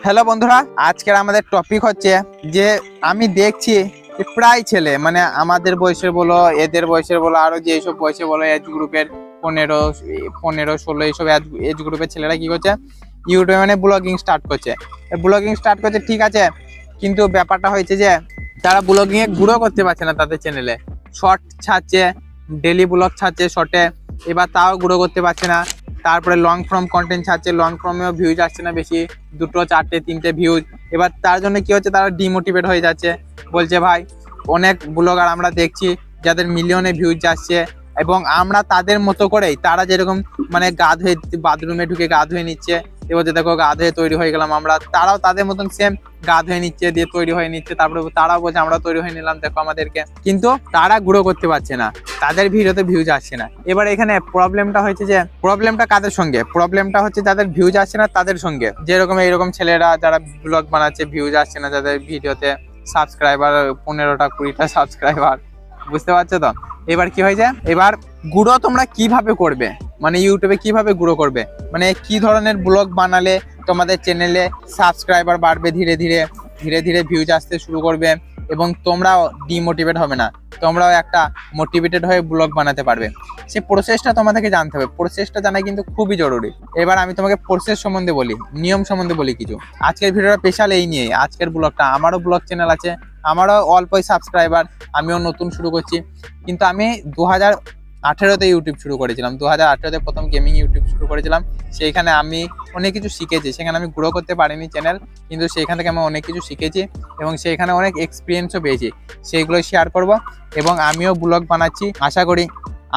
Hello বন্ধুরা, আজকের আমাদের টপিক হচ্ছে যে আমি দেখছি প্রায় ছেলে মানে আমাদের বয়সের বলো, এদের বয়সের বলো, আরো যে এইসব বয়সে বলো, এজ গ্রুপের 15, 16 এইসব এজ গ্রুপের ছেলেরা কি করছে, ইউটিউবে মানে ব্লগিং স্টার্ট করছে। ঠিক আছে, কিন্তু ব্যাপারটা হয়েছে যে তারা ব্লগিং এ গ্রো করতে পারছে না। তাদের চ্যানেলে শর্ট ছাড়ছে, ডেলি ব্লগ ছাড়ছে শর্টে, এবার তাও গ্রো করতে পারছে না। তারপরে লং ফর্ম কন্টেন্ট ছাড়ছে, লং ফর্মেও ভিউজ আসছে না বেশি, 2, 4, 3টে ভিউজ। এবার তার জন্য কি হচ্ছে, তারা ডিমোটিভেট হয়ে যাচ্ছে, বলছে ভাই অনেক ব্লগার আমরা দেখছি যাদের মিলিয়নে ভিউজ যাচ্ছে, এবং আমরা তাদের মতো করেই, তারা যেরকম মানে গা ধুয়ে বাথরুমে ঢুকে গা ধুয়ে নিচ্ছে, এবার যে দেখো গা ধুয়ে তৈরি হয়ে গেলাম আমরা, তারাও তাদের মতন সেম গা ধুয়ে নিচ্ছে, দিয়ে তৈরি হয়ে নিচ্ছে, তারপরে তারাও বলছে আমরা তৈরি হয়ে নিলাম দেখো আমাদেরকে, কিন্তু তারা গ্রো করতে পারছে না, তাদের ভিডিওতে ভিউজ আসছে না। এবার এখানে প্রবলেমটা হয়েছে যে, প্রবলেমটা কাদের সঙ্গে, প্রবলেমটা হচ্ছে যাদের ভিউজ আসছে না তাদের সঙ্গে। যেরকম এইরকম ছেলেরা যারা ব্লগ বানাচ্ছে, ভিউজ আসছে না, যাদের ভিডিওতে সাবস্ক্রাইবার 15টা 20টা সাবস্ক্রাইবার, বুঝতে পারছো তো। এবার কি হয়েছে, এবার গ্রো তোমরা কিভাবে করবে, মানে ইউটিউবে কিভাবে গ্রো করবে, মানে কি ধরনের ব্লগ বানালে তোমাদের চ্যানেলে সাবস্ক্রাইবার বাড়বে, ধীরে ধীরে ভিউজ আসতে শুরু করবে, এবং তোমরাও ডিমোটিভেট হবে না, তোমরাও একটা মোটিভেটেড হয়ে ব্লগ বানাতে পারবে। সেই প্রসেসটা তোমাদেরকে জানতে হবে, প্রসেসটা জানা কিন্তু খুবই জরুরি। এবার আমি তোমাকে প্রসেস সম্বন্ধে বলি, নিয়ম সম্বন্ধে বলি কিছু। আজকের ভিডিওটা স্পেশাল এই নিয়ে, আজকের ব্লগটা, আমারও ব্লগ চ্যানেল আছে, আমারও অল্পই সাবস্ক্রাইবার, আমিও নতুন শুরু করছি, কিন্তু আমি 2018তে ইউটিউব শুরু করেছিলাম, 2018তে প্রথম গেমিং ইউটিউব শুরু করেছিলাম। সেইখানে আমি অনেক কিছু শিখেছি, সেখানে আমি গ্রো করতে পারিনি চ্যানেল, কিন্তু সেইখান থেকে আমি অনেক কিছু শিখেছি এবং সেইখানে অনেক এক্সপিরিয়েন্সও পেয়েছি, সেইগুলো শেয়ার করব। এবং আমিও ব্লগ বানাচ্ছি, আশা করি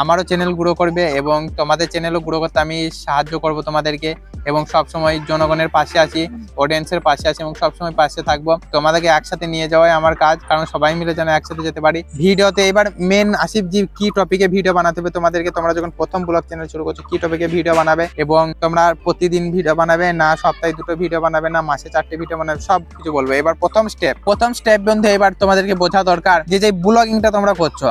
আমারও চ্যানেল গ্রো করবে এবং তোমাদের চ্যানেলও গ্রো করতে আমি সাহায্য করব তোমাদেরকে, এবং সবসময় জনগণের পাশে আছি, অডিয়েন্সের পাশে আছি, এবং সবসময় পাশে থাকবো। তোমাদেরকে একসাথে নিয়ে যাওয়াই আমার কাজ, কারণ সবাই মিলে যেন একসাথে যেতে পারি। ভিডিওতে এবার মেন আসিফ জি কি টপিকে ভিডিও বানাতে হবে তোমাদেরকে, তোমরা যখন প্রথম ব্লগ চ্যানেল শুরু করছো, কি টপিকে ভিডিও বানাবে, এবং তোমরা প্রতিদিন ভিডিও বানাবে না সপ্তাহে 2টো ভিডিও বানাবে না মাসে 4টে ভিডিও বানাবে, সব কিছু বলবো। এবার প্রথম স্টেপ বন্ধু, এবার তোমাদেরকে বোঝা দরকার যে ব্লগিংটা তোমরা করছো,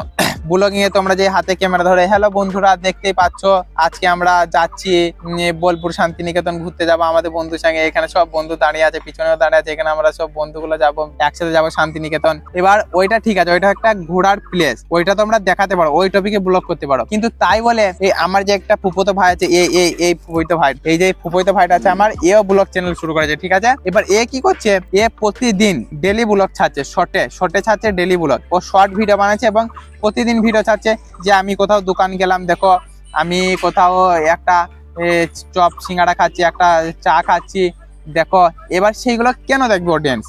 ব্লগিং এ তোমরা যে হাতে ক্যামেরা ধরে, হ্যালো বন্ধুরা দেখতেই পাচ্ছ আজকে আমরা যাচ্ছি বোলপুর শান্তিনিকেতন ঘুরতে যাবো আমাদের বন্ধুর সঙ্গে, এখানে সব বন্ধু দাঁড়িয়ে আছে, পিছনেও দাঁড়িয়ে আছে, এখানে আমরা সব বন্ধুগুলো যাবো, একসাথে যাবো শান্তিনিকেতন। এবার ওইটা ঠিক আছে, ওইটা একটা ঘোরার প্লেস, ওইটা তোমরা দেখাতে পারো, ওই টপিকে ব্লগ করতে পারো। কিন্তু তাই বলে এই আমার যে একটা ফুফুতো ভাই আছে, এই ফুফুতো ভাই, এই যে ফুফুতো ভাইটা আছে আমার, এও ব্লগ চ্যানেল শুরু করেছে, ঠিক আছে। এবার এ কি করছে, এ প্রতিদিন ডেলি ব্লগ ছাড়ছে, শর্টে ছাড়ছে ডেলি ব্লগ, ও শর্ট ভিডিও বানাচ্ছে এবং প্রতিদিন ভিডিও ছাড়ছে যে আমি কোথাও দোকান গেলাম, দেখো আমি কোথাও একটা চপ সিঙ্গাড়া খাচ্ছি, একটা চা খাচ্ছি, দেখো। এবার সেইগুলো কেন দেখবে অডিয়েন্স,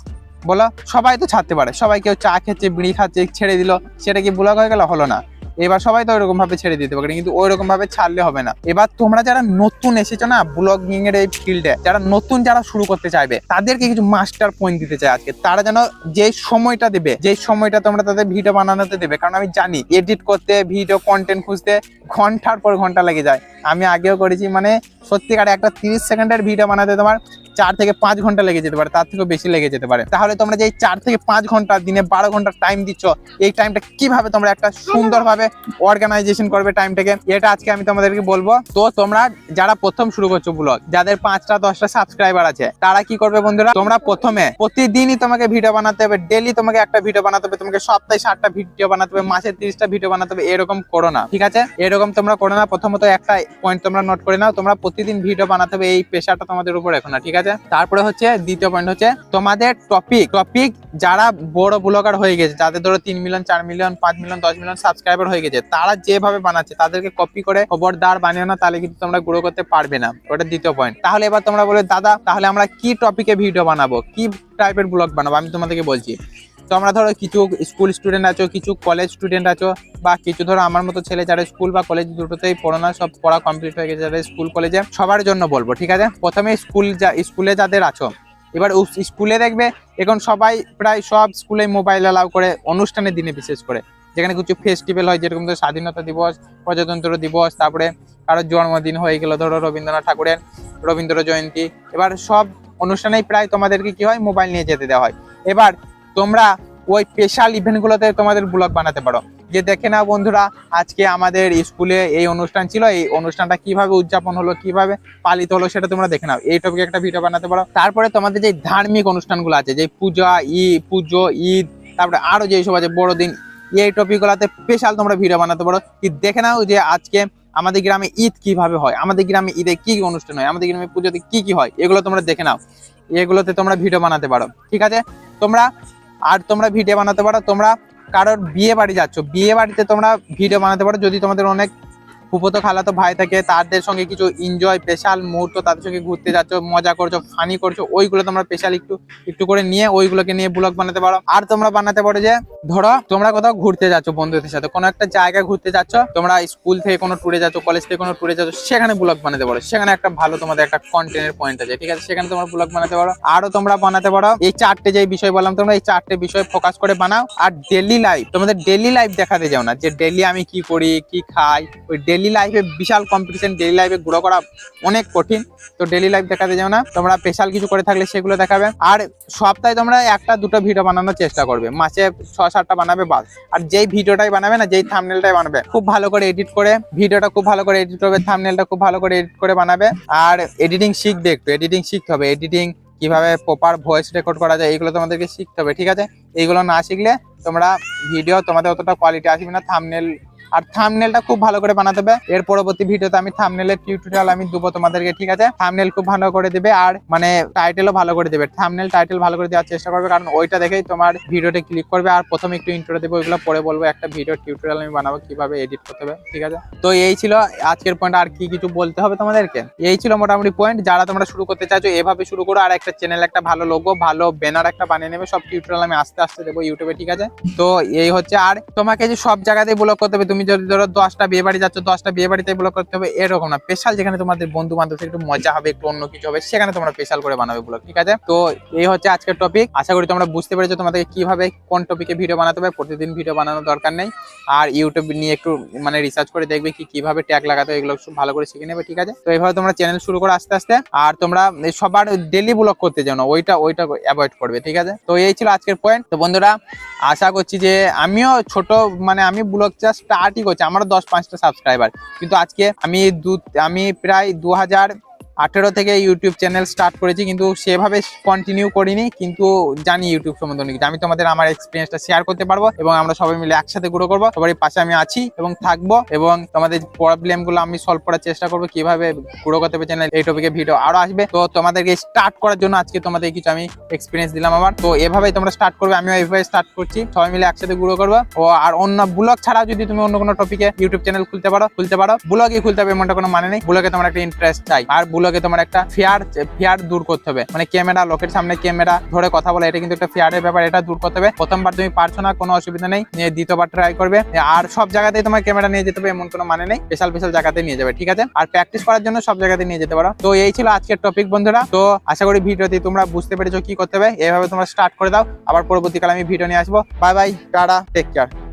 বলো? সবাই তো ছাড়তে পারে, সবাই কেউ চা খেচ্ছে, বিড়ি খাচ্ছে, ছেড়ে দিল, সেটা কি ব্লগ হয়ে গেল? হলো না। এবার সবাই তো ওইরকম ভাবে ছেড়ে দিতে পারে, কিন্তু ওই রকম ভাবে ছাড়লে হবে না। এবার তোমরা যারা নতুন এসেছো না ব্লগিং এর এই ফিল্ডে, যারা নতুন, যারা শুরু করতে চাইবে, তাদেরকে কিছু মাস্টার পয়েন্ট দিতে চাই আজকে। তারা যেন যে সময়টা দেবে, যে সময়টা তোমরা তাদের ভিডিও বানানোতে দেবে, কারণ আমি জানি এডিট করতে, ভিডিও কন্টেন্ট খুঁজতে ঘন্টার পর ঘন্টা লেগে যায়। আমি আগেও করেছি, মানে সত্যিকার একটা 30 সেকেন্ডের ভিডিও বানাতে তোমার 4 থেকে 5 ঘন্টা লেগে যেতে পারে, তার থেকেও বেশি লেগে যেতে পারে। তাহলে তোমরা যে 4 থেকে 5 ঘন্টা, দিনে 12 ঘন্টা টাইম দিচ্ছ, এই টাইমটা কিভাবে তোমরা একটা সুন্দরভাবে অর্গানাইজেশন করবে টাইমটাকে, এটা আজকে আমি তোমাদেরকে বলবো। তো তোমরা যারা প্রথম শুরু করছো ব্লগ, যাদের 5টা 10টা সাবস্ক্রাইবার আছে, তারা কি করবে বন্ধুরা, তোমরা প্রথমে প্রতিদিনই তোমাকে ভিডিও বানাতে হবে, ডেলি তোমাকে একটা ভিডিও বানাতে হবে, তোমাকে সপ্তাহে 60টা ভিডিও বানাতে হবে, মাসে 30টা ভিডিও বানাতে হবে। এরকম করো না, ঠিক আছে? এরকম তোমরা করো না। প্রথমত একটা পয়েন্ট তোমরা নোট করে নাও, তোমরা প্রতিদিন ভিডিও বানাতে হবে, এই প্রেশারটা তোমাদের উপর এখন না, ঠিক আছে? তারপরে হচ্ছে দ্বিতীয় পয়েন্ট হচ্ছে তোমাদের টপিক যারা বড় ব্লগার হয়ে গেছে, যাদের ধরো 3 million 4 million 5 million 10 million subscriber হয়ে গেছে, তারা যেভাবে বানাচ্ছে তাদেরকে কপি করে খবরদার বানিও না, তাহলে কিন্তু তোমরা গ্রো করতে পারবে না। ওটা দ্বিতীয় পয়েন্ট। তাহলে এবার তোমরা বলে দাদা তাহলে আমরা কি টপিকে ভিডিও বানাবো, কি টাইপের ব্লগ বানাবো, আমি তোমাদেরকে বলছি। তোমরা ধরো কিছু স্কুল স্টুডেন্ট আছো, কিছু কলেজ স্টুডেন্ট আছো, বা কিছু ধরো আমার মতো ছেলে যারা স্কুল বা কলেজ দুটোতেই পড়ানো, সব পড়া কমপ্লিট হয়ে গেছে, যারা স্কুল কলেজে, সবার জন্য বলবো, ঠিক আছে? প্রথমে স্কুলে যাদের আছো, এবার স্কুলে দেখবে এখন সবাই প্রায় সব স্কুলে মোবাইল অ্যালাউ করে অনুষ্ঠানের দিনে, বিশেষ করে যেখানে কিছু ফেস্টিভ্যাল হয়, যেরকম ধরো স্বাধীনতা দিবস, প্রজাতন্ত্র দিবস, তারপরে কারোর জন্মদিন হয়ে গেল, ধরো রবীন্দ্রনাথ ঠাকুরের রবীন্দ্র জয়ন্তী, এবার সব অনুষ্ঠানেই প্রায় তোমাদেরকে কি হয়, মোবাইল নিয়ে যেতে দেওয়া হয়। এবার তোমরা ওই স্পেশাল ইভেন্টগুলোতে তোমাদের ব্লগ বানাতে পারো। যে দেখে নাও বন্ধুরা, আজকে আমাদের স্কুলে এই অনুষ্ঠান ছিল, এই অনুষ্ঠানটা কিভাবে উদযাপন হলো, কিভাবে পালিত হলো সেটা তোমরা দেখে নাও। এই টপিকে একটা ভিডিও বানাতে পারো। তারপরে তোমাদের যে ধার্মিক অনুষ্ঠানগুলো আছে, যে পুজো ঈদ, তারপরে আরো যেসব আছে বড়দিন, এই টপিক গুলাতে স্পেশাল তোমরা ভিডিও বানাতে পারো। কি দেখে নাও যে আজকে আমাদের গ্রামে ঈদ কিভাবে হয়, আমাদের গ্রামে ঈদে কি কি অনুষ্ঠান হয়, আমাদের গ্রামে পুজোতে কি কি হয়, এগুলো তোমরা দেখে নাও। এগুলোতে তোমরা ভিডিও বানাতে পারো, ঠিক আছে। তোমরা ভিডিও বানাতে পারো, তোমরা কারোর বিয়ে বাড়ি যাচ্ছ, বিয়ে বাড়িতে তোমরা ভিডিও বানাতে পারো। যদি তোমাদের অনেক ফুফাতো খালাতো ভাই থাকে, তাদের সঙ্গে কিছু এনজয় স্পেশাল মুহূর্ত, তাদের সঙ্গে ঘুরতে যাচ্ছ, মজা করছো, ফানি করছো, ওইগুলো তোমরা স্পেশাল একটু একটু করে নিয়ে ওইগুলোকে নিয়ে ব্লগ বানাতে পারো। আর তোমরা বানাতে পারো যে ধরো তোমরা কোথাও ঘুরতে যাচ্ছ বন্ধুদের সাথে, কোনো একটা জায়গায় ঘুরতে যাচ্ছ, তোমরা স্কুল থেকে কোনো ট্যুরে যাচ্ছ, কলেজ থেকে কোনো ট্যুরে যাচ্ছ, সেখানে ব্লগ বানাতে পারো। সেখানে একটা ভালো তোমাদের একটা কন্টেন্টের পয়েন্ট আছে, ঠিক আছে, সেখানে তোমরা ব্লগ বানাতে পারো। আরো তোমরা বানাতে পারো এই 4টে যে বিষয় বললাম, তোমরা এই 4টে বিষয় ফোকাস করে বানাও। আর ডেইলি লাইফ, তোমাদের ডেইলি লাইফ দেখাতে যাও না, যে ডেইলি আমি কি করি কি খাই। ওই ডেইলি লাইফে বিশাল কম্পিটিশন, ডেইলি লাইফে গ্রো করা অনেক কঠিন, তো ডেইলি লাইফ দেখাতে যাও না। তোমরা স্পেশাল কিছু করে থাকলে সেগুলো দেখাবে। আর সপ্তাহে তোমরা 1টা 2টা ভিডিও বানানোর চেষ্টা করবে, মাসে 6-7টা বানাবে বাস। আর যেই ভিডিওটাই বানাবে না, যেই থাম্বনেলটাই বানাবে, খুব ভালো করে এডিট করে ভিডিওটা খুব ভালো করে এডিট করবে, থাম্বনেলটা খুব ভালো করে এডিট করে বানাবে। আর এডিটিং শিখবে, একটু এডিটিং শিখতে হবে, এডিটিং কিভাবে প্রপার ভয়েস রেকর্ড করা যায়, এইগুলো তোমাদেরকে শিখতে হবে, ঠিক আছে। এইগুলো না শিখলে তোমরা ভিডিও তোমাদের অতটা কোয়ালিটি আসবে না। থাম্বনেলটা খুব ভালো করে বানাতে হবে। এর পরবর্তী ভিডিওতে আমি থাম্বনেলের টিউটোরিয়াল আমি দেবো তোমাদেরকে, ঠিক আছে। থাম্বনেল খুব ভালো করে দিবে, আর মানে টাইটেলও ভালো করে দিবে। থাম্বনেল টাইটেল ভালো করে দেওয়ার চেষ্টা করবে, কারণ ওইটা দেখেই তোমার ভিডিওতে ক্লিক করবে। আর প্রথমে একটু ইন্ট্রো দেবো, ওইগুলো পরে বলবো একটা ভিডিও টিউটোরিয়াল আমি বানাবো কিভাবে এডিট করতে হবে, ঠিক আছে। তো এই ছিল আজকের পয়েন্ট। আর কি কিছু বলতে হবে তোমাদেরকে? এই ছিল মোটামুটি পয়েন্ট। যারা তোমরা শুরু করতে চাইছো এভাবে শুরু করো। আর একটা চ্যানেল, একটা ভালো লোগো, ভালো ব্যানার একটা বানিয়ে নেবে। সব টিউটোরিয়াল আমি আস্তে আস্তে দেবো ইউটিউবে, ঠিক আছে। তো এই হচ্ছে। আর তোমাকে যে সব জায়গাতেই ব্লগ করতে হবে, তুমি যদি ধরো 10টা বিয়ে বাড়ি যাচ্ছ, 10টা বিয়ে বাড়িতে ব্লগ করতে হবে, এরকম না। স্পেশাল যেখানে তোমাদের বন্ধু বান্ধব একটু মজা হবে, একটু অন্য কিছু হবে, সেখানে তোমরা স্পেশাল করে বানাবে ব্লগ, ঠিক আছে। তো এই হচ্ছে আজকের টপিক। আশা করি তোমরা বুঝতে পেরেছো তোমাদেরকে কিভাবে কোন টপিকে ভিডিও বানাতে হবে। প্রতিদিন ভিডিও বানানোর দরকার নেই। আর ইউটিউব নিয়ে একটু মানে রিসার্চ করে দেখবে কিভাবে ট্যাগ লাগাতে হয়, এগুলো ভালো করে শিখে নেবে, ঠিক আছে। তো এইভাবে তোমরা চ্যানেল শুরু করো আস্তে আস্তে। আর তোমরা সবার ডেলি ব্লগ করতে যাও না, ওইটা অ্যাভয়েড করবে, ঠিক আছে। তো এই ছিল আজকের পয়েন্ট। তো বন্ধুরা, আশা করছি যে আমিও ছোট মানে আমি ব্লগ স্টার্টই করছি, আমারও 10-5টা সাবস্ক্রাইবার, কিন্তু আজকে আমি প্রায় 2018 থেকে ইউটিউব চ্যানেল স্টার্ট করেছি, কিন্তু সেভাবে কন্টিনিউ করিনি। কিন্তু জানি ইউটিউব সম্বন্ধে অনেক কিছু, আমি তোমাদের আমার এক্সপিরিয়েন্সটা শেয়ার করতে পারবো, এবং আমরা সবাই মিলে একসাথে গ্রো করবো। সবারই পাশে আমি আছি এবং থাকবো, এবং তোমাদের প্রবলেম গুলো আমি সলভ করার চেষ্টা করবো, কিভাবে গ্রো করতে হবে চ্যানেল। এই টপিকে ভিডিও আরো আসবে। তো তোমাদেরকে স্টার্ট করার জন্য আজকে তোমাদের কিছু আমি এক্সপিরিয়েন্স দিলাম আমার। তো এভাবেই তোমরা স্টার্ট করবে, আমিও এইভাবে স্টার্ট করছি, সবাই মিলে একসাথে গ্রো করবো। আর অন্য ব্লগ ছাড়াও যদি তুমি অন্য কোনো টপিকে ইউটিউব চ্যানেল খুলতে পারো। ব্লগই খুলতে হবে এমনটা কোনো মানে নেই। ব্লগে তোমার একটা ইন্টারেস্ট চাই, আর ব্লগে তোমার একটা ফিয়ার দূর করতে হবে। মানে ক্যামেরা, লোকের সামনে ক্যামেরা ধরে কথা বলা, এটা কিন্তু একটা ফিয়ারের ব্যাপার, এটা দূর করতে হবে। প্রথমবার তুমি পারছো না, কোনো অসুবিধা নেই, দ্বিতীয়বার ট্রাই করবে। আর সব জায়গাতেই তোমার ক্যামেরা নিয়ে যেতে হবে এমন কোনো মানে নেই, স্পেশাল জায়গাতে নিয়ে যাবে, ঠিক আছে। আর প্র্যাকটিস করার জন্য সব জায়গাতে নিয়ে যেতে পারো। তো এই ছিল আজকের টপিক বন্ধুরা। তো আশা করি ভিডিওতে তোমরা বুঝতে পেরেছো কি করতে হবে। এভাবে তোমরা স্টার্ট করে দাও, আবার পরবর্তীকালে আমি ভিডিও নিয়ে আসবো। Bye bye, tata, take care.